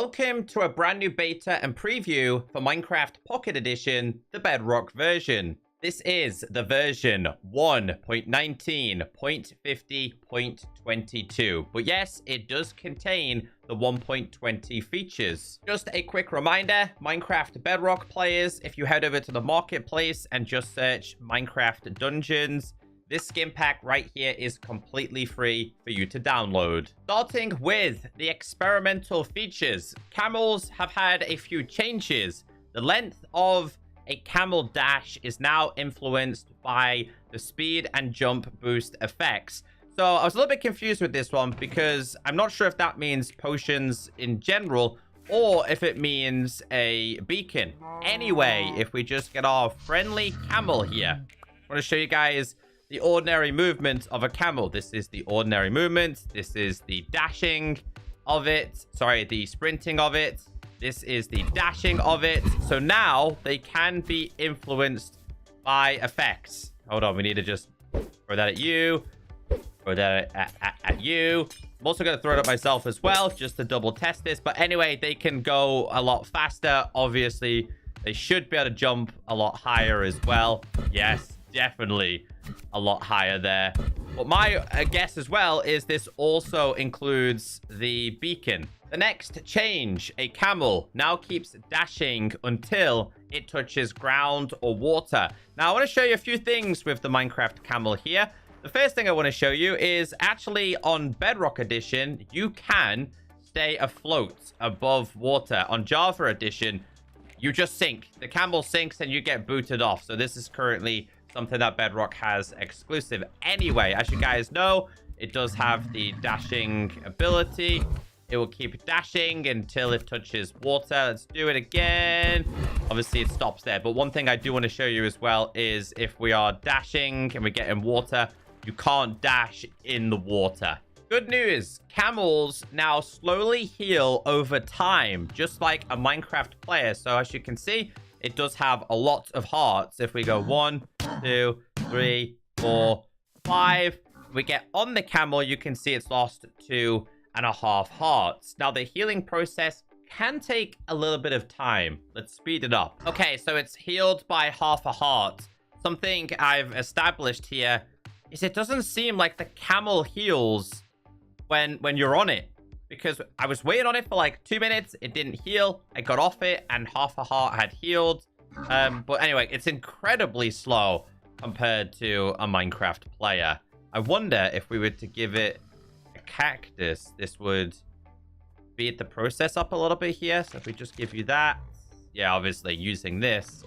Welcome to a brand new beta and preview for Minecraft Pocket Edition, the Bedrock version. This is the version 1.19.50.22. But yes, it does contain the 1.20 features. Just a quick reminder, Minecraft Bedrock players, if you head over to the marketplace and just search Minecraft Dungeons, this skin pack right here is completely free for you to download. Starting with the experimental features, camels have had a few changes. The length of a camel dash is now influenced by the speed and jump boost effects. So I was a little bit confused with this one because I'm not sure if that means potions in general or if it means a beacon. Anyway, if we just get our friendly camel here, I want to show you guys the ordinary movement of a camel. This is the ordinary movement. This is the dashing of it. Sorry, the sprinting of it. This is the dashing of it. So now they can be influenced by effects. Hold on, we need to just throw that at you. Throw that at you. I'm also going to throw it at myself as well, just to double test this. But anyway, they can go a lot faster. Obviously, they should be able to jump a lot higher as well. Yes, definitely a lot higher there. But my guess as well is this also includes the beacon. The next change, a camel now keeps dashing until it touches ground or water. Now I want to show you a few things with the Minecraft camel here. The first thing I want to show you is actually on Bedrock Edition, you can stay afloat above water. On Java Edition, you just sink. The camel sinks and you get booted off. So this is currently something that Bedrock has exclusive. Anyway, as you guys know, it does have the dashing ability. It will keep dashing until it touches water. Let's do it again. Obviously, it stops there. But one thing I do want to show you as well is if we are dashing and we get in water, you can't dash in the water. Good news. Camels now slowly heal over time, just like a Minecraft player. So as you can see, it does have a lot of hearts. If we go 1, 2, 3, 4, 5. We get on the camel, you can see it's lost 2.5 hearts. Now, the healing process can take a little bit of time. Let's speed it up. Okay, so it's healed by half a heart. Something I've established here is it doesn't seem like the camel heals when you're on it. Because I was waiting on it for like 2 minutes. It didn't heal. I got off it and half a heart had healed. But anyway, it's incredibly slow compared to a Minecraft player. I wonder if we were to give it a cactus, this would speed the process up a little bit here. So if we just give you that. Yeah, obviously using this,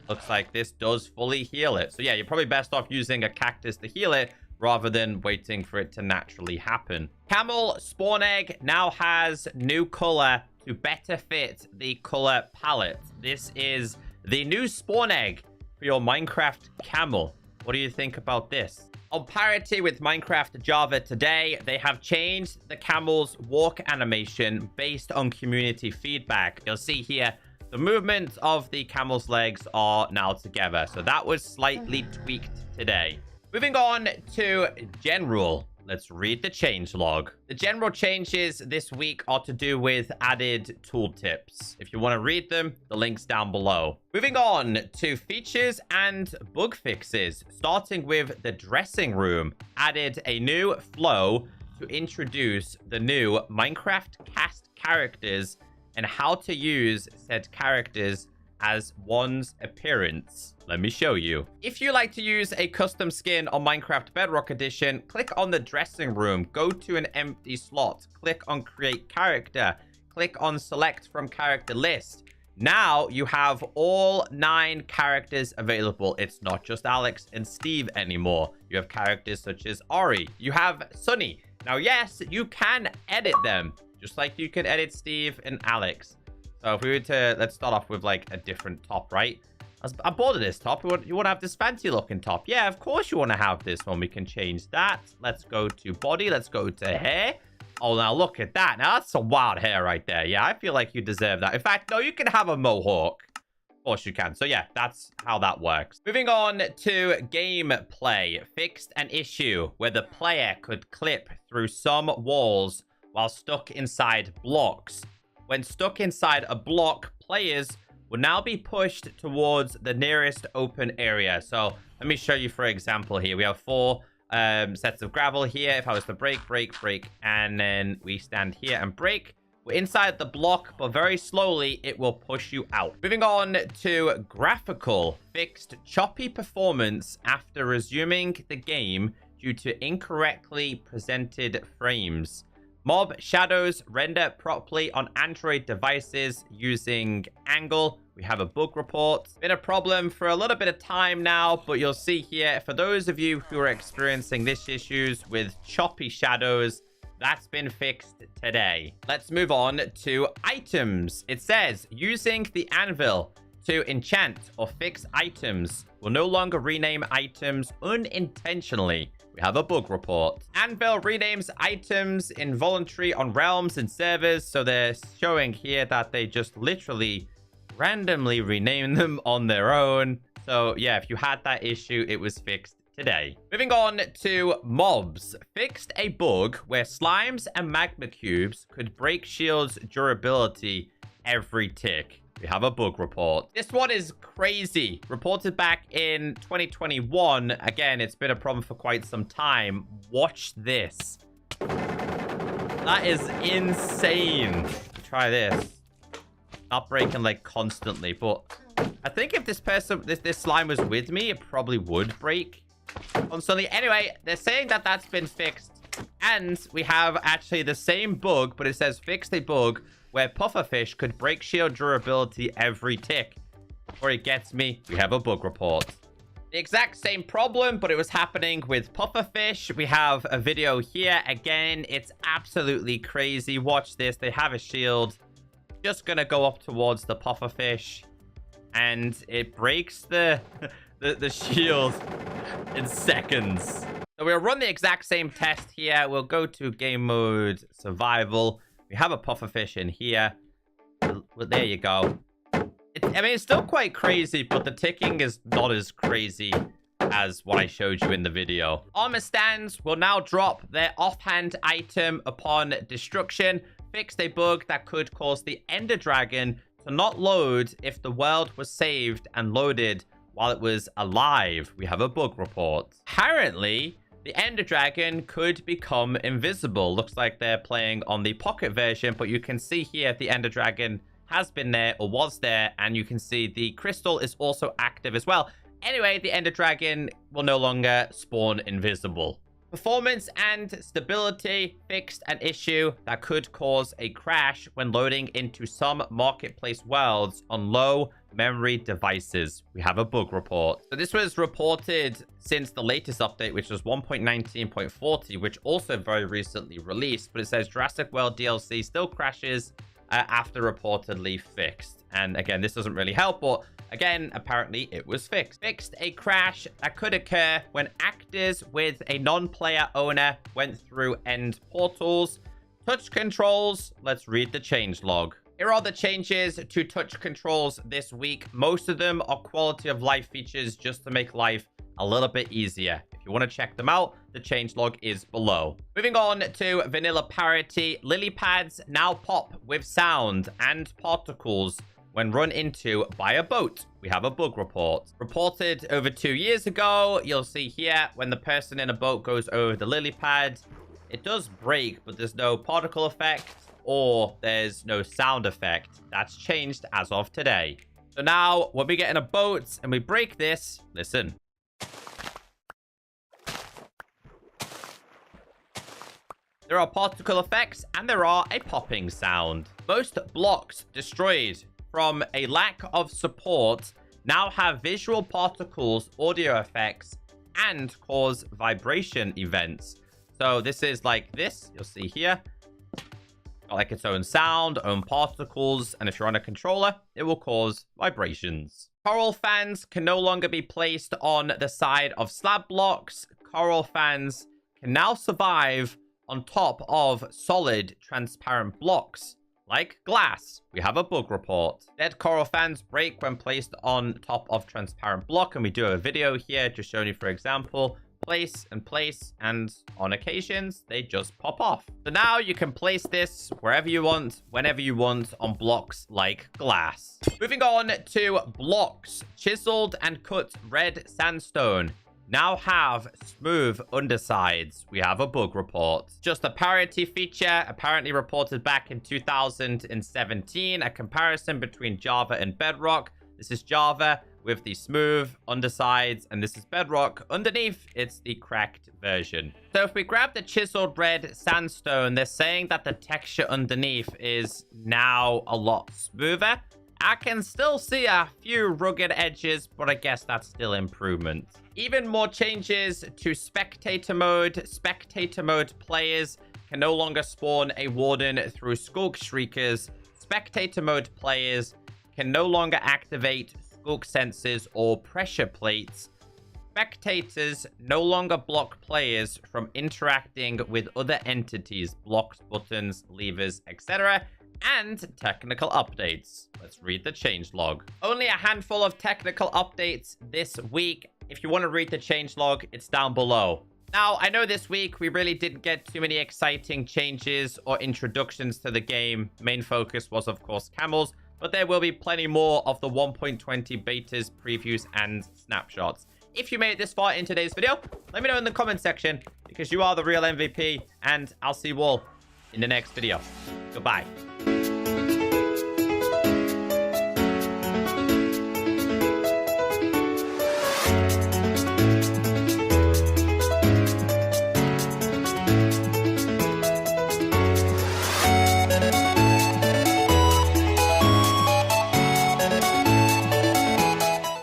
looks like this does fully heal it. So yeah, you're probably best off using a cactus to heal it rather than waiting for it to naturally happen. Camel spawn egg now has new color to better fit the color palette. This is the new spawn egg for your Minecraft camel. What do you think about this? On parity with Minecraft Java today, they have changed the camel's walk animation based on community feedback. You'll see here, the movement of the camel's legs are now together. So that was slightly tweaked today. Moving on to general. Let's read the changelog. The general changes this week are to do with added tooltips. If you want to read them, the link's down below. Moving on to features and bug fixes. Starting with the dressing room. Added a new flow to introduce the new Minecraft cast characters and how to use said characters as one's appearance. Let me show you. If you like to use a custom skin on Minecraft Bedrock Edition, click on the dressing room, go to an empty slot, click on create character, click on select from character list. Now you have all 9 characters available. It's not just Alex and Steve anymore. You have characters such as Ori. You have Sunny. Now, yes, you can edit them, just like you can edit Steve and Alex. So if we were to, let's start off with like a different top, right? I'm bored of this top. You want to have this fancy looking top. Yeah, of course you want to have this one. We can change that. Let's go to body. Let's go to hair. Oh, now look at that. Now that's some wild hair right there. Yeah, I feel like you deserve that. In fact, no, you can have a mohawk. Of course you can. So yeah, that's how that works. Moving on to gameplay. Fixed an issue where the player could clip through some walls while stuck inside blocks. when stuck inside a block, players will now be pushed towards the nearest open area. So let me show you, for example, here. We have 4 sets of gravel here. If I was to break, and then we stand here and break, we're inside the block, but very slowly it will push you out. Moving on to Graphical. Fixed choppy performance after resuming the game due to incorrectly presented frames. Mob shadows render properly on Android devices using Angle. We have a bug report. Been a problem for a little bit of time now, but you'll see here, for those of you who are experiencing these issues with choppy shadows, that's been fixed today. Let's move on to items. It says, using the anvil to enchant or fix items will no longer rename items unintentionally. We have a bug report. Anvil renames items involuntarily on realms and servers. So they're showing here that they just literally randomly rename them on their own. So yeah, if you had that issue, it was fixed today. Moving on to mobs. Fixed a bug where slimes and magma cubes could break shields durability every tick. We have a bug report. This one is crazy. Reported back in 2021. Again, it's been a problem for quite some time. Watch this. That is insane. Try this. Not breaking like constantly, but I think if this slime was with me, it probably would break constantly. Anyway, they're saying that that's been fixed. And we have actually the same bug, but it says fixed a bug where pufferfish could break shield durability every tick. Before it gets me, we have a bug report. The exact same problem, but it was happening with pufferfish. We have a video here. Again, it's absolutely crazy. Watch this. They have a shield. Just gonna go up towards the pufferfish. And it breaks the shield in seconds. So we'll run the exact same test here. We'll go to game mode survival. We have a pufferfish in here. Well, there you go. I mean, it's still quite crazy, but the ticking is not as crazy as what I showed you in the video. Armor stands will now drop their offhand item upon destruction. Fixed a bug that could cause the Ender Dragon to not load if the world was saved and loaded while it was alive. We have a bug report. Apparently, the Ender Dragon could become invisible. Looks like they're playing on the pocket version, but you can see here the Ender Dragon has been there or was there, and you can see the crystal is also active as well. Anyway, the Ender Dragon will no longer spawn invisible. Performance and stability fixed an issue that could cause a crash when loading into some marketplace worlds on low memory devices. We have a bug report. So this was reported since the latest update, which was 1.19.40, which also very recently released, but it says Jurassic World DLC still crashes after reportedly fixed. And again, this doesn't really help, but again, apparently it was fixed. Fixed a crash that could occur when actors with a non-player owner went through end portals. Touch controls. Let's read the changelog. Here are the changes to touch controls this week. Most of them are quality of life features just to make life a little bit easier. If you want to check them out, the changelog is below. Moving on to vanilla parity. Lily pads now pop with sound and particles when run into by a boat. We have a bug report. Reported over 2 years ago. You'll see here when the person in a boat goes over the lily pad, it does break, but there's no particle effect or there's no sound effect. That's changed as of today. So now when we get in a boat and we break this, listen. There are particle effects and there are a popping sound. Most blocks destroyed from a lack of support now have visual particles, audio effects, and cause vibration events. So this is like this, you'll see here. Got like its own sound, own particles, and if you're on a controller, it will cause vibrations. Coral fans can no longer be placed on the side of slab blocks. Coral fans can now survive on top of solid, transparent blocks. Like glass. We have a bug report. Dead coral fans break when placed on top of transparent block, and we do have a video here just showing you, for example, place and place, and on occasions, they just pop off. So now you can place this wherever you want, whenever you want, on blocks like glass. Moving on to blocks. Chiseled and cut red sandstone now have smooth undersides. We have a bug report. Just a parity feature apparently reported back in 2017. A comparison between Java and Bedrock. This is Java with the smooth undersides, and this is Bedrock. Underneath, it's the cracked version. So if we grab the chiseled red sandstone, they're saying that the texture underneath is now a lot smoother. I can still see a few rugged edges, but I guess that's still improvement. Even more changes to spectator mode. Spectator mode players can no longer spawn a warden through skulk shriekers. Spectator mode players can no longer activate skulk sensors or pressure plates. Spectators no longer block players from interacting with other entities, blocks, buttons, levers, etc. And technical updates. Let's read the changelog. Only a handful of technical updates this week. If you want to read the changelog, it's down below. Now, I know this week we really didn't get too many exciting changes or introductions to the game. Main focus was, of course, camels, but there will be plenty more of the 1.20 betas, previews, and snapshots. If you made it this far in today's video, let me know in the comment section, because you are the real MVP, and I'll see you all in the next video. Goodbye.